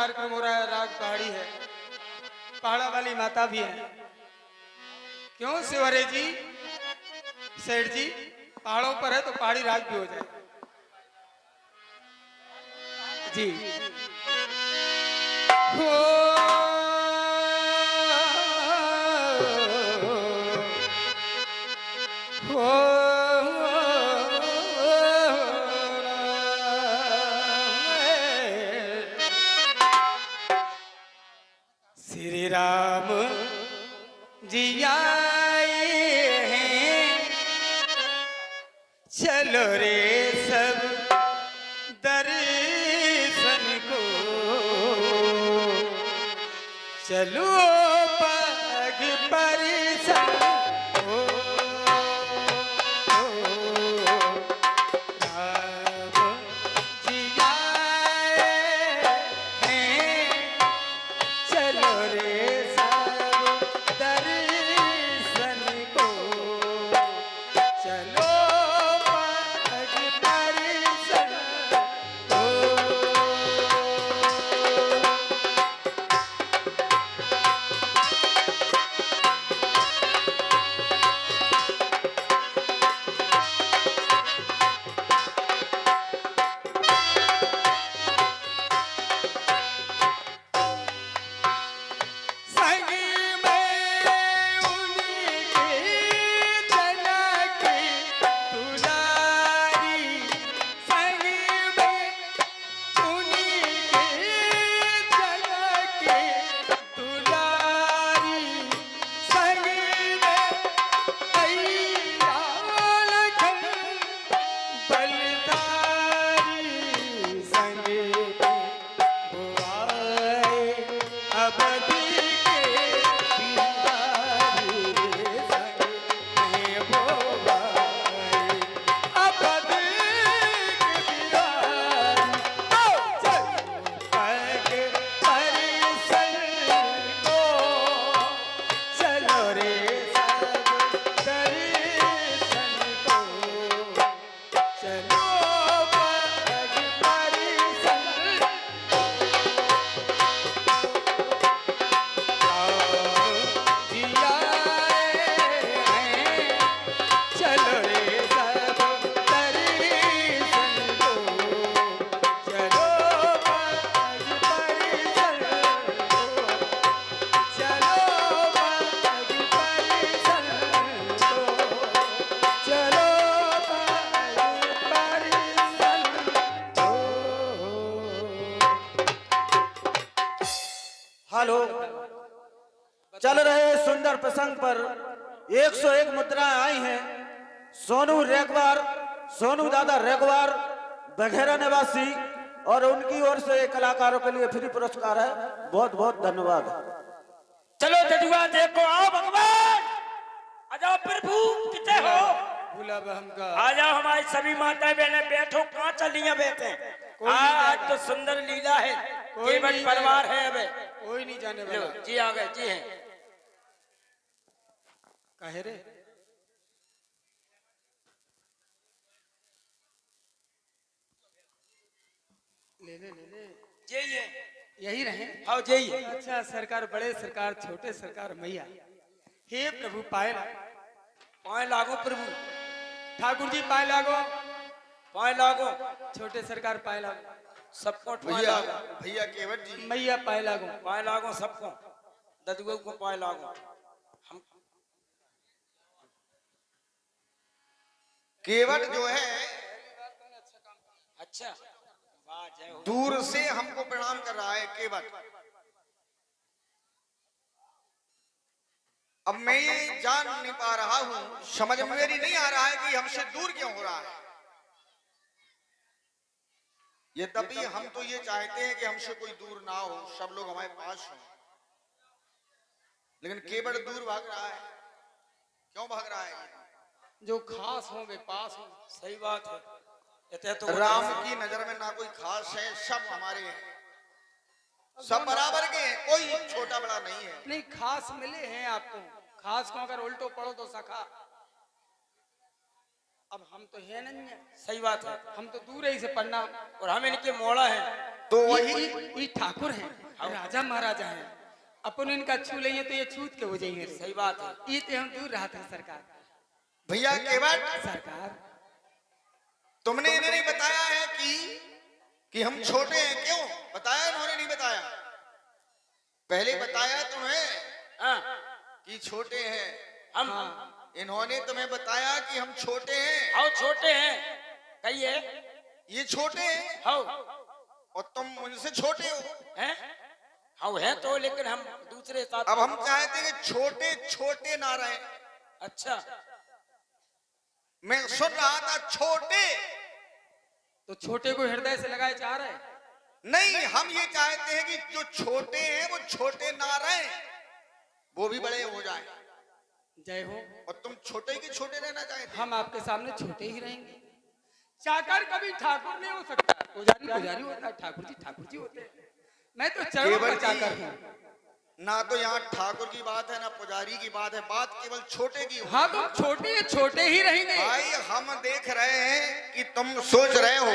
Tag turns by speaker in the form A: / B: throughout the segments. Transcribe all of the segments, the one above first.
A: कार्यक्रम हो रहा है, राग पहाड़ी है, पहाड़ा वाली माता भी है। क्यों शिवरे जी, सेठ जी, पहाड़ों पर है तो पहाड़ी राग भी हो जाए जी। हो श्री राम जी आए हैं, चलो रे सब दर्शन को, चलो पग परिसन हो। राम जी आए हैं, चलो रे सब दर्शन को, चलो पग परिसन हो। संग में उनके जनक दुलारी, संग में उनके जनक दुलारी, संग में अय्या लखन बलदारी, संग में वो आए अवधि के बिहारी, संग में वो आए अवधि के बिहारी। ओ चलो पग परिसन को, चलो रे सब दर्शन को, चलो पग परिसन। जिया चलो रे सब दर्शन को, चलो पग परिसन को, चलो पग परिसन को, चलो पग परिसन को।
B: हेलो, चल रहे सुंदर प्रसंग पर 101 मुद्राएं आई हैं। सोनू रेगवार, सोनू दादा रेगवार बघेरा निवासी, और उनकी ओर से कलाकारों के लिए फ्री पुरस्कार है। बहुत बहुत धन्यवाद।
C: चलो जजुआ देखो, आओ भगवान, आ जाओ प्रभु, कितने हो?
A: भूला बहम का
C: आ जाओ हमारी सभी माताएं बहनें, बैठो, कहाँ चलिए बैठे।
A: कोई नहीं
C: आज
A: जाएगा।
C: तो सुंदर लीला है,
A: कोई
C: केवल
A: नहीं
C: परिवार
A: जाएगा।
C: है। अबे
A: कोई नहीं जाने
C: लो
A: वाला।
C: जी, आ गए जी हैं।
A: कहे रे ले ले ले ले,
C: जी ये
A: यही रहे।
C: हाँ जी ये।
A: अच्छा सरकार, बड़े सरकार, छोटे सरकार, मैया हे प्रभु पाए
C: पाए लागो प्रभु,
A: ठाकुर जी पाए लागो,
C: पाए लागो,
A: छोटे सरकार पाए लागो,
C: सबको पाए
D: भैया
C: लागो,
D: भैया केवट जी,
A: मैया पाए लागो।
C: पाए लागो सबको, ददुआ को पाए लागो। हम
D: केवट जो है
C: अच्छा, वाह जय हो।
D: दूर से हमको प्रणाम कर रहा है केवट। अब मैं ये जान नहीं पा रहा हूं, समझ में मेरी नहीं आ रहा है कि हमसे दूर क्यों हो रहा है। यद्यपि हम तो ये चाहते हैं कि हमसे कोई दूर ना हो, सब लोग हमारे पास हों, लेकिन केवट दूर भाग रहा है। क्यों भाग रहा है?
A: जो खास हो वे पास हो।
C: सही बात है। इतने तो
D: राम की नजर में ना कोई खास है, सब हमारे हैं, सब बराबर के हैं, कोई छोटा बड़ा नहीं है।
A: नहीं, खास मिले हैं आपको, खास को अगर उल्टो पढ़ो तो सखा। अब हम तो है नहीं है,
C: सही बात है।
A: हम तो दूर ही से पढ़ना।
C: और हम इनके मोड़ा हैं।
D: तो वही
A: ये ठाकुर हैं, राजा महाराजा हैं। अपन इनका छू लेंगे तो ये छूत के हो जाएंगे।
C: सही बात है।
A: ये तो हम दूर रहा था सरकार।
D: भैया केवट,
A: सरकार
D: तुमने इन्हें नहीं बताया है कि हम छोटे हैं, क्यों बताया? इन्होंने नहीं बताया। पहले बताया तुम्हें
C: हाँ,
D: कि छोटे हैं,
C: हम
D: इन्होंने तुम्हें बताया कि हम छोटे हैं।
C: हाउ छोटे हैं, कहिए
D: ये छोटे हैं
C: हाउ
D: और तुम मुझसे छोटे हो।
C: हैं, हाउ है तो, लेकिन हम दूसरे साथ।
D: अब हम चाहते हैं कि छोटे छोटे ना रहे।
C: अच्छा,
D: मैं सुन रहा था छोटे,
A: तो छोटे को हृदय से लगाए चाह रहे हैं।
D: नहीं, हम ये चाहते हैं कि जो छोटे हैं वो छोटे ना रहे, वो भी बड़े हो जाए।
A: जय हो।
D: और तुम छोटे की छोटे रहना चाहते हो।
A: हम आपके सामने छोटे ही रहेंगे। चाकर कभी ठाकुर नहीं हो सकता। पुजारी पुजारी होता है, ठाकुर जी होते हैं। मैं तो चरणों का
D: केवल
A: चाकर
D: जी,
A: हूँ।
D: ना तो यहाँ ठाकुर की बात है ना पुजारी की बात है, बात केवल छोटे की हो।
A: हाँ, तो छोटे ही रहेंगे।
D: भाई हम देख रहे हैं कि तुम सोच रहे हो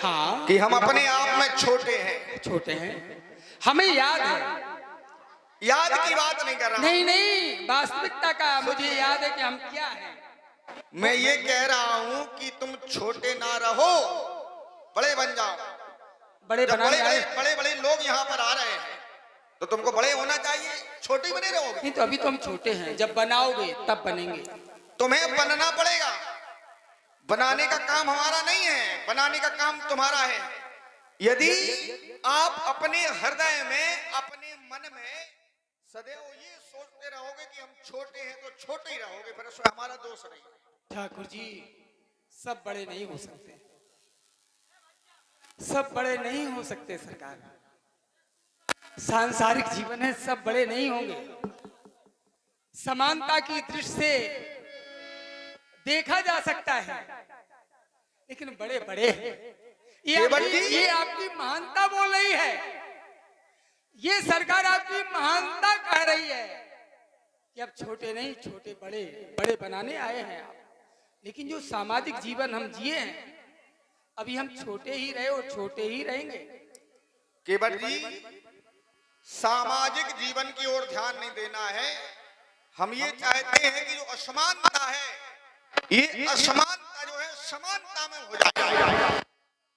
A: हाँ,
D: कि हम अपने आप में छोटे हैं।
A: छोटे हैं, हमें याद है।
D: याद की बात नहीं कर रहा।
A: नहीं, वास्तविकता का मुझे याद है कि हम क्या हैं।
D: मैं ये कह रहा हूँ कि तुम छोटे ना रहो, बड़े बन जाओ।
A: बड़े
D: जब
A: बनाने आए।
D: बड़े बड़े लोग यहाँ पर आ रहे हैं तो तुमको बड़े होना चाहिए, छोटे बने रहोगे।
A: नहीं तो अभी तो हम छोटे हैं, जब बनाओगे तब बनेंगे।
D: तुम्हें बनना पड़ेगा। बनाने का काम हमारा नहीं है, बनाने का काम तुम्हारा है। यदि आप अपने हृदय में, अपने मन में सदैव ये सोचते रहोगे कि हम छोटे हैं तो छोटे ही रहोगे, फिर उसमें हमारा दोष नहीं है।
A: ठाकुर जी, सब बड़े नहीं हो सकते, सब बड़े नहीं हो सकते सरकार। सांसारिक जीवन है, सब बड़े नहीं होंगे। समानता की दृष्टि से देखा जा सकता है, लेकिन बड़े बड़े हैं। ये आपकी महानता बोल रही है, ये सरकार आपकी महानता कह रही है कि अब छोटे नहीं, छोटे बड़े बड़े बनाने आए हैं आप। लेकिन जो सामाजिक जीवन हम जिए हैं, अभी हम छोटे ही रहे और छोटे ही रहेंगे।
D: केवट जी, सामाजिक जीवन की ओर ध्यान नहीं देना है। हम ये चाहते हैं कि जो असमानता है, ये असमानता जो है समानता में हो जाए।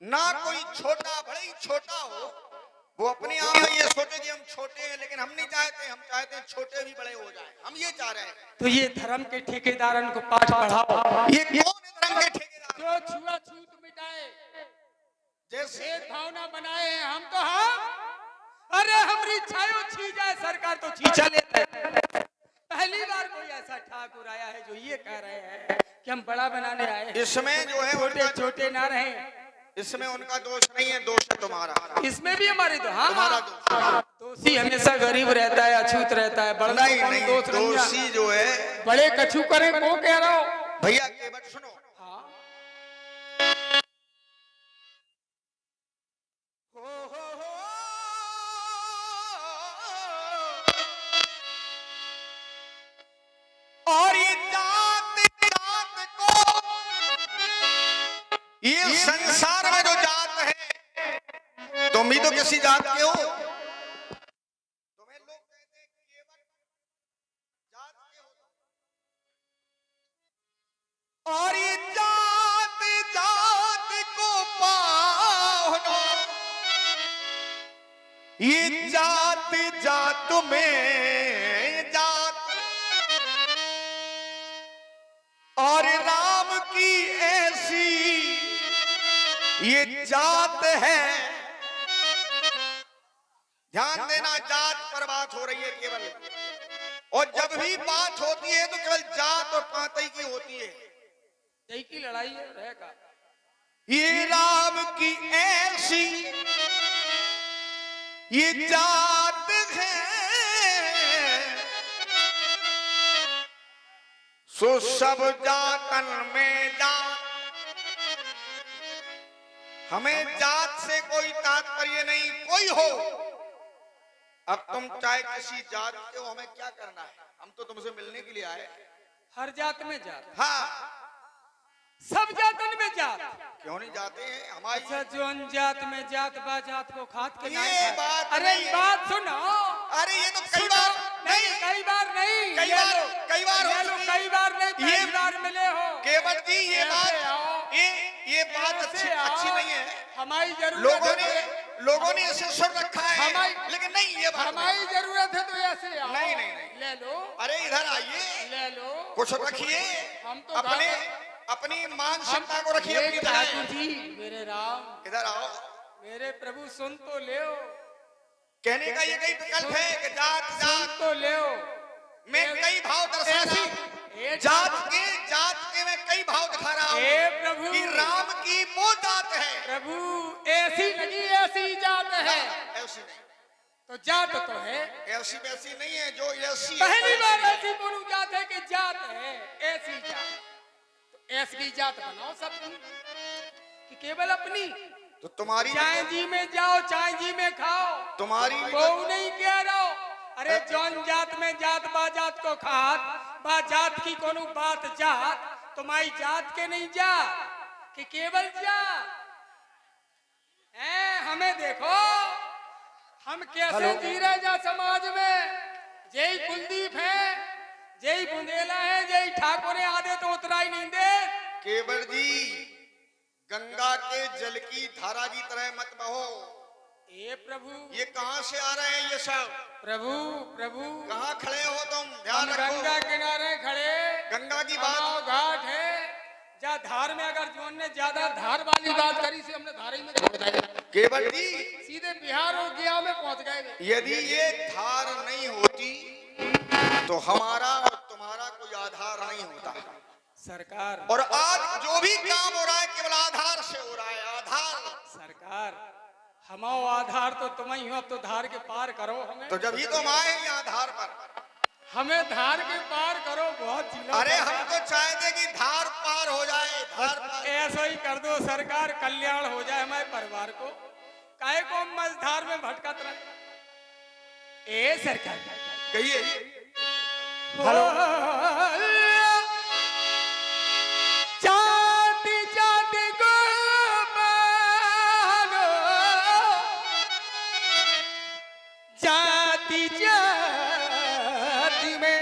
D: ना कोई छोटा बड़े ही छोटा हो, वो अपने आप में ये सोचे कि हम छोटे हैं, लेकिन हम नहीं चाहते। हम चाहते हैं छोटे भी बड़े हो जाएं। हम ये चाह रहे हैं।
A: तो ये धर्म के ठेकेदारन को पाठ पढ़ाओ।
D: ये कौन है धर्म के ठेकेदार?
A: जो छुआछूत मिटाए,
D: जैसे
A: भेदभाव न बनाए हैं, हम तो अरे हमारी छायो छी जाए, सरकार तो छींचा लेते हैं। पहली बार कोई ऐसा ठाकुर आया है जो ये कह रहे हैं कि हम बड़ा बनाने आए हैं।
D: इसमें जो है
A: छोटे छोटे ना रहे,
D: इसमें उनका दोष नहीं है, दोष है तुम्हारा।
A: इसमें भी हमारे तो
D: तुम्हारा दोष।
A: दोषी हमेशा गरीब रहता है, अछूत रहता है। बड़ा
D: नहीं नहीं, दोषी जो है
A: बड़े कछू करे को कह रहा हो
D: भैया। केवट सुनो,
A: हाँ।
D: और ये जात जात को, ये संसार में जो जात है, तुम भी तो किसी जात के हो। तुम्हें लोग कहते हैं केवट जात के हो। और ये जात जात को पाहुनो, ये जात जात में जात, और राम की ऐसी ये जात है। ध्यान देना, जात पर बात हो रही है केवल, और जब भी बात होती है तो केवल जात और पातई की होती है।
A: यही की लड़ाई है रहेगा।
D: ये राम की ऐसी ये जात है, सो सब जातन में जात। हमें जात से कोई तात्पर्य नहीं, कोई हो। अब तुम चाहे किसी जात के हो, हमें क्या करना है? हम तो तुमसे मिलने के लिए आए।
A: हर जात में जात।
D: हाँ,
A: सब जातन में जात।
D: क्यों नहीं जाते हैं हमारी?
A: अच्छा जोन जात में जात बा जात को खात के
D: ये
A: नहीं खात।
D: बात
A: अरे
D: नहीं है।
A: बात सुनो।
D: अरे ये तो कई
A: सुनो।
D: बार
A: नहीं कई बार नहीं,
D: कई
A: ये
D: बार-
A: लो।
D: कई बार हो
A: ये लो,
D: चुकी।
A: कई बार नहीं,
D: ये-
A: पहली बार मिले हो।
D: केवट जी ये
A: ऐसे
D: बात
A: आओ।
D: ये बात
A: ऐसे
D: अच्छी
A: आओ।
D: नहीं है।
A: हमारी जरूरत
D: लोगों ने इसे सुन रखा है,
A: हमारी-
D: लेकिन नहीं ये बात
A: हमारी जरूरत है तो ऐसे आओ।
D: नहीं, नहीं, नहीं।
A: ले लो,
D: अरे इधर आइए,
A: ले लो।
D: कुछ रखिए।
A: हम तो
D: अपने
A: गाते-
D: अपनी मानसिकता को रखिए
A: ये
D: अपनी
A: ठाकुर
D: तरह।
A: जी मेरे राम,
D: इधर आओ।
A: मेरे प्रभु सुन तो ले।
D: कहने का ये कई विकल्प है कि जात
A: सुन
D: जात
A: तो ले।
D: मैं कई भाव दर्शा रहा हूं। जात के मैं कई भाव दिखा रहा
A: हे
D: हूँ
A: प्रभु,
D: कि राम की वो जात है।
A: प्रभु ऐसी लगी ऐसी जात है।
D: ऐसी नहीं,
A: तो जात तो है।
D: ऐसी वैसी नहीं है जो ऐसी है।
A: पहली बार ऐसी बोलू जात है कि जात है ऐसी जात। तो ऐसी जात बनाओ सब कि केवल अपनी।
D: तो तुम्हारी
A: चाय जी में जाओ, चाय जी में खाओ।
D: तुम्हारी
A: वो नहीं कह रहा। अरे जौन जात में जात बा जात को खात बा जात की कोनो बात जात तुम्हारी जात के नहीं जात कि केवल जात है। हमें देखो हम कैसे जी रहे जा समाज में। जय कुलदीप है, जय बुंदेला है, जय ठाकुर है, आधे तो उतरा ही नहीं दे।
D: केवल जी गंगा के जल की धारा की तरह मत बहो।
A: हे प्रभु,
D: ये कहाँ से आ रहे हैं ये सब?
A: प्रभु प्रभु
D: कहाँ खड़े हो तुम? ध्यान
A: हम
D: रखो।
A: गंगा किनारे खड़े।
D: गंगा की बात
A: कमाओ घाट है जा धार में। अगर जोन ने ज्यादा धार वाली बात करी से हमने धार ही में छोड़ दिया।
D: केवल जी
A: सीधे बिहार और गया में पहुंच गए।
D: यदि ये धार नहीं होती तो हमारा और तुम्हारा कोई आधार नहीं होता।
A: सरकार,
D: और आज जो भी काम हो रहा है केवल आधार से हो रहा है। आधार
A: सरकार हमाओ आधार तो तुम ही हो। अब तो धार के पार करो हमें।
D: तो जब ही तुम आए हैं आधार पर,
A: हमें धार के पार करो। बहुत जिला
D: अरे हम तो चाहते कि धार पार हो जाए। धार पार
A: ऐसा ही कर दो सरकार, कल्याण हो जाए हमारे परिवार को। काहे को हम मझधार में भटकत रहे। ए सरकार
D: कहिए।
A: जाति जाति को मानो, जाति जाति में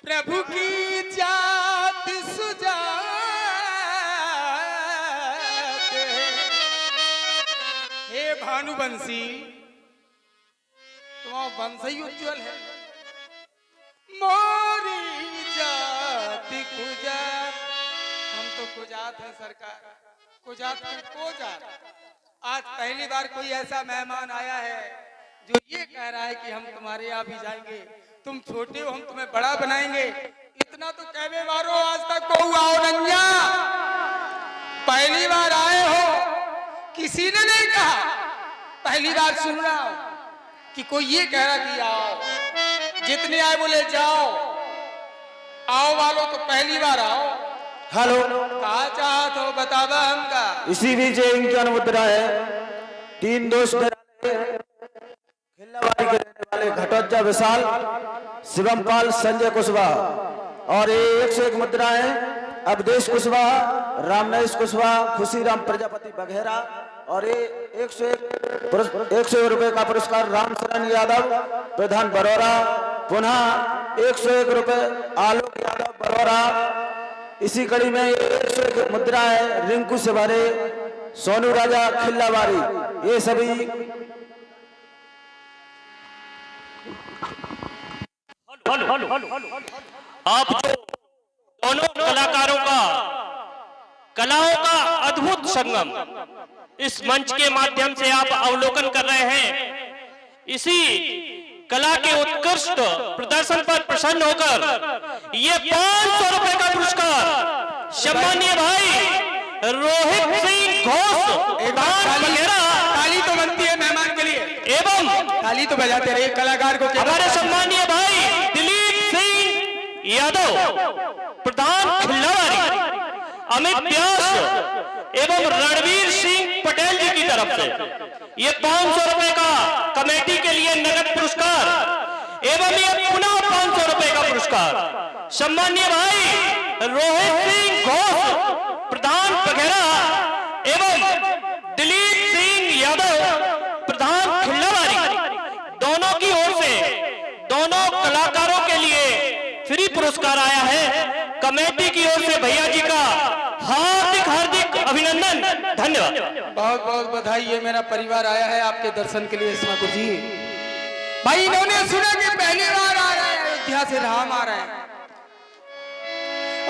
A: प्रभु की जात सुजात है। हे भानुवंशी तुम्हारा वंश ही उज्जवल है। मोरी जाति कुजात, हम तो कुजात है सरकार। कुजात में कोजात। आज पहली बार कोई ऐसा मेहमान आया है जो ये कह रहा है कि हम तुम्हारे यहाँ भी जाएंगे। तुम छोटे हो, हम तुम्हें बड़ा बनाएंगे। इतना तो कहवे मारो आज तक को आओ नंजा। पहली बार आए हो, किसी ने नहीं कहा। पहली बार सुन रहा हूं कि कोई ये कह रहा कि आओ। जितने आए बोले जाओ। आओ वालों तो पहली बार आओ।
B: हेलो,
A: कहा चाहत हो बतावा हमका।
B: इसी बीच इनकी अनुमुद्रा है। 3 दोस्त खिल्लावाड़ी के रहने वाले घटोत्कच विशाल, शिवमपाल, संजय कुशवाहा। और ये 101 मुद्रा है अवधेश कुशवाहा, रामनेश कुशवाहा, खुशीराम प्रजापति बघेरा। और ये 101 रुपए का पुरस्कार रामशरण यादव, प्रधान बरौरा। पुनः 101 रुपए आलोक यादव, बरौरा। इसी कड़ी में 101 मुद्रा है रिंकू से भरे, सोनू राजा, खिल्लावाड़ी। ये सभी
C: आप जो दोनों कलाकारों का कलाओं का अद्भुत संगम इस मंच के माध्यम से आप अवलोकन कर रहे हैं। इसी कला के उत्कृष्ट प्रदर्शन पर प्रसन्न होकर ये 500 रुपए का पुरस्कार सम्मानीय भाई रोहित सिंह घोष
A: ताली तो बनती है मेहमान के लिए।
C: एवं
A: ताली तो बजाते रहे कलाकार को।
C: हमारे सम्मानीय भाई दिलीप सिंह यादव, प्रधान खिल्लावाड़ी, अमित व्यास एवं रणवीर सिंह पटेल जी की तरफ से ये 500 रुपए का कमेटी के लिए नगद पुरस्कार एवं ये पुनः 500 रुपए का पुरस्कार सम्मानीय भाई रोहित सिंह घोष प्रधान बघेरा एवं दिलीप सिंह यादव प्रधान खिल्लावारी, दोनों की ओर से दोनों कलाकारों के लिए फ्री पुरस्कार आया है। कमेटी की ओर से भैया जी का हार्दिक हार्दिक अभिनंदन, धन्यवाद।
A: बहुत बहुत बधाई। ये मेरा परिवार आया है आपके दर्शन के लिए। ठाकुर जी भाई, इन्होंने सुना कि पहली बार आ रहे हैं अयोध्या से राम आ रहे हैं,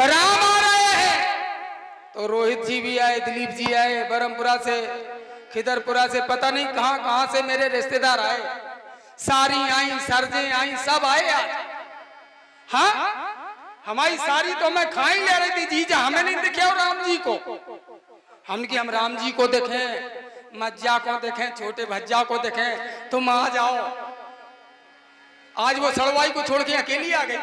A: राम आ रहे हैं, तो रोहित जी भी आए, दिलीप जी आए, बरमपुरा से, खिदरपुरा से, पता नहीं कहां कहां से मेरे रिश्तेदार आए, सारी आई, सरजे आई, सब आए आज। हाँ, हमारी सारी तो मैं खा ही ले रही थी। जीजा हमें नहीं दिखे और राम जी को, हम राम जी को देखें, मज्जा को देखें, छोटे भज्जा को देखें। तुम आ जाओ। आज वो सड़वाई को छोड़ के अकेली आ गई।